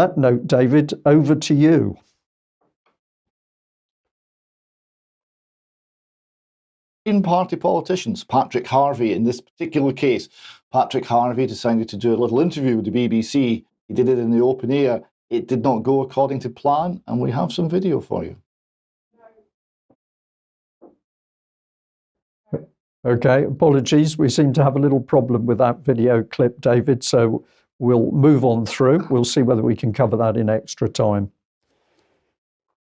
that note, David, over to you. Party politicians, Patrick Harvie, in this particular case, Patrick Harvie decided to do a little interview with the BBC. He did it in the open air. It did not go according to plan, and we have some video for you. Okay, apologies. We seem to have a little problem with that video clip, David, so we'll move on through. We'll see whether we can cover that in extra time.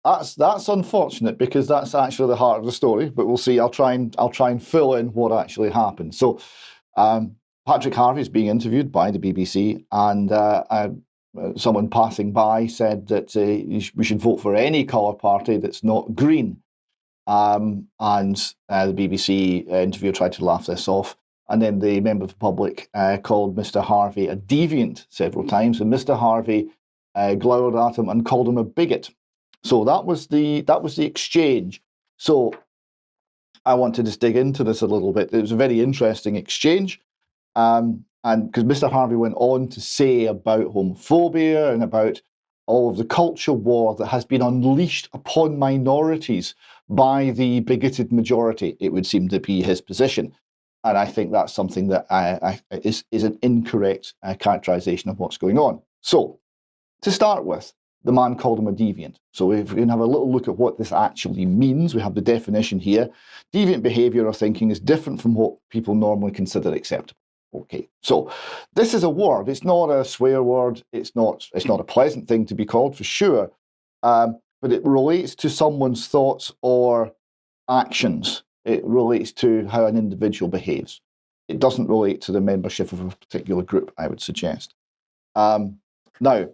That's unfortunate, because that's actually the heart of the story. But we'll see. I'll try and fill in what actually happened. So, Patrick Harvie is being interviewed by the BBC, and someone passing by said that we should vote for any colour party that's not green. And the BBC interviewer tried to laugh this off. And then the member of the public called Mr. Harvie a deviant several times, and Mr. Harvie glowered at him and called him a bigot. So that was the exchange. So I want to just dig into this a little bit. It was a very interesting exchange, and because Mr. Harvie went on to say about homophobia and about all of the culture war that has been unleashed upon minorities by the bigoted majority. It would seem to be his position. And I think that's something that is an incorrect characterization of what's going on. So, to start with, the man called him a deviant. So if we can have a little look at what this actually means, we have the definition here. Deviant behaviour or thinking is different from what people normally consider acceptable. Okay, so this is a word. It's not a swear word. It's not a pleasant thing to be called, for sure. But it relates to someone's thoughts or actions. It relates to how an individual behaves. It doesn't relate to the membership of a particular group, I would suggest. Now,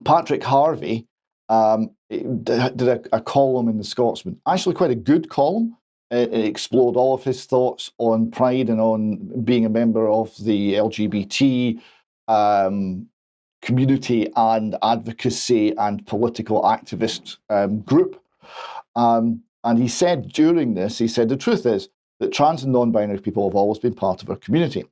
Patrick Harvie did a column in the Scotsman, actually quite a good column. It explored all of his thoughts on pride and on being a member of the LGBT community and advocacy and political activist group. And he said during this, the truth is that trans and non-binary people have always been part of our community.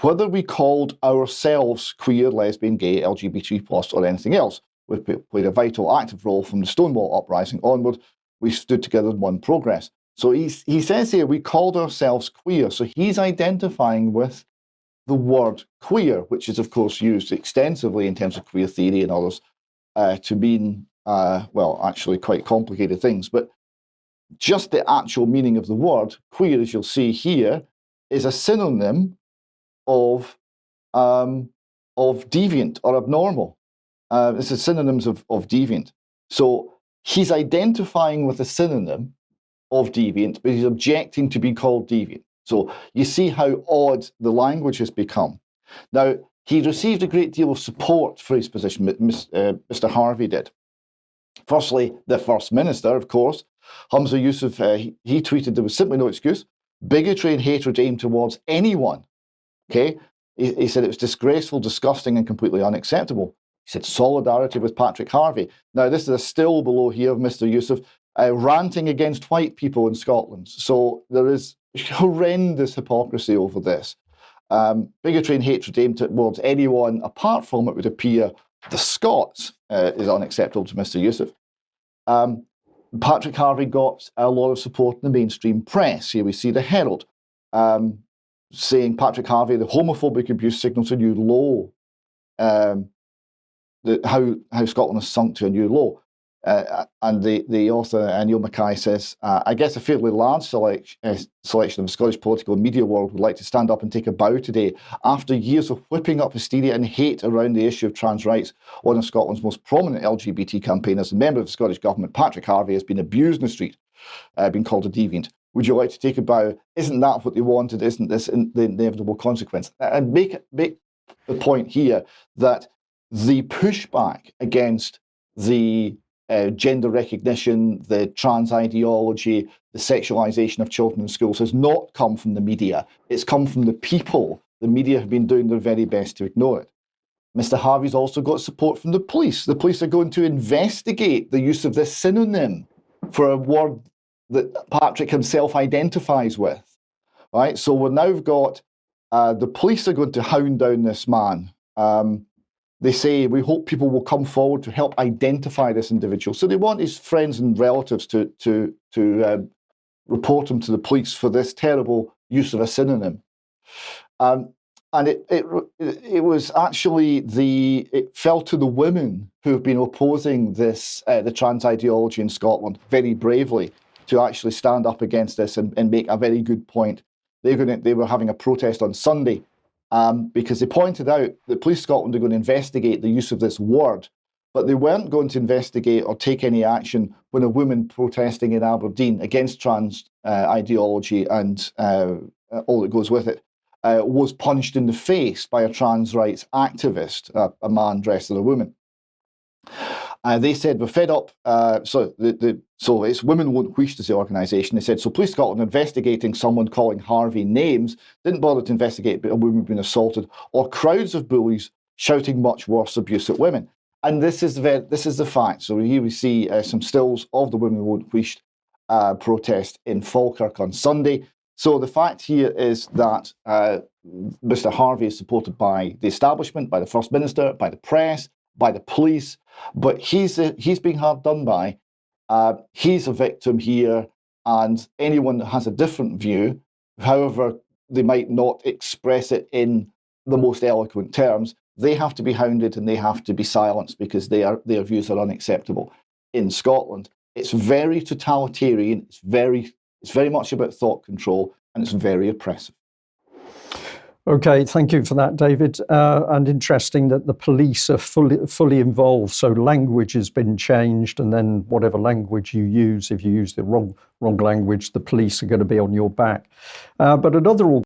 Whether we called ourselves queer, lesbian, gay, LGBT+, or anything else, we've played a vital active role from the Stonewall Uprising onward. We stood together in one progress. So he says here, we called ourselves queer. So he's identifying with the word queer, which is, of course, used extensively in terms of queer theory and others to mean, well, actually quite complicated things. But just the actual meaning of the word queer, as you'll see here, is a synonym of deviant or abnormal. This is synonyms of deviant. So he's identifying with a synonym of deviant, but he's objecting to be called deviant. So you see how odd the language has become. Now, he received a great deal of support for his position, Mr. Harvie did. Firstly, the First Minister, of course, Humza Yousaf, he tweeted there was simply no excuse. Bigotry and hatred aimed towards anyone. Okay? He said it was disgraceful, disgusting, and completely unacceptable. He said solidarity with Patrick Harvie. Now, this is a still below here of Mr. Yousaf ranting against white people in Scotland. So there is horrendous hypocrisy over this. Bigotry and hatred aimed towards anyone apart from, it would appear, the Scots is unacceptable to Mr. Yousaf. Patrick Harvie got a lot of support in the mainstream press. Here we see the Herald saying Patrick Harvie, the homophobic abuse signals a new low. How Scotland has sunk to a new low. And the author, Neil Mackay, says, I guess a fairly large selection of the Scottish political and media world would like to stand up and take a bow today. After years of whipping up hysteria and hate around the issue of trans rights, one of Scotland's most prominent LGBT campaigners and member of the Scottish Government, Patrick Harvie, has been abused in the street, been called a deviant. Would you like to take a bow? Isn't that what they wanted? Isn't this the inevitable consequence? And make the point here that the pushback against the gender recognition, the trans ideology, the sexualization of children in schools has not come from the media. It's come from the people. The media have been doing their very best to ignore it. Mr. Harvie's also got support from the police. The police are going to investigate the use of this synonym for a word that Patrick himself identifies with. Right? So we've now got the police are going to hound down this man. they say, we hope people will come forward to help identify this individual. So they want his friends and relatives to report him to the police for this terrible use of a synonym. And it was actually it fell to the women who have been opposing this, the trans ideology in Scotland, very bravely, to actually stand up against this and make a very good point. They were having a protest on Sunday because they pointed out that Police Scotland are going to investigate the use of this word, but they weren't going to investigate or take any action when a woman protesting in Aberdeen against trans ideology and all that goes with it was punched in the face by a trans rights activist, a man dressed as a woman. They said, we're fed up. So it's Women Won't Wheesht is the organisation. They said, so Police Scotland investigating someone calling Harvie names, didn't bother to investigate a woman being assaulted, or crowds of bullies shouting much worse abuse at women. And this is the fact. So here we see some stills of the Women Won't Wheesht protest in Falkirk on Sunday. So the fact here is that Mr. Harvie is supported by the establishment, by the First Minister, by the press, by the police, but he's being hard done by. He's a victim here, and anyone that has a different view, however they might not express it in the most eloquent terms, they have to be hounded and they have to be silenced because their views are unacceptable in Scotland. It's very totalitarian. It's very much about thought control, and it's very oppressive. Okay, thank you for that, David. And interesting that the police are fully involved. So language has been changed, and then whatever language you use, if you use the wrong language, the police are going to be on your back. But another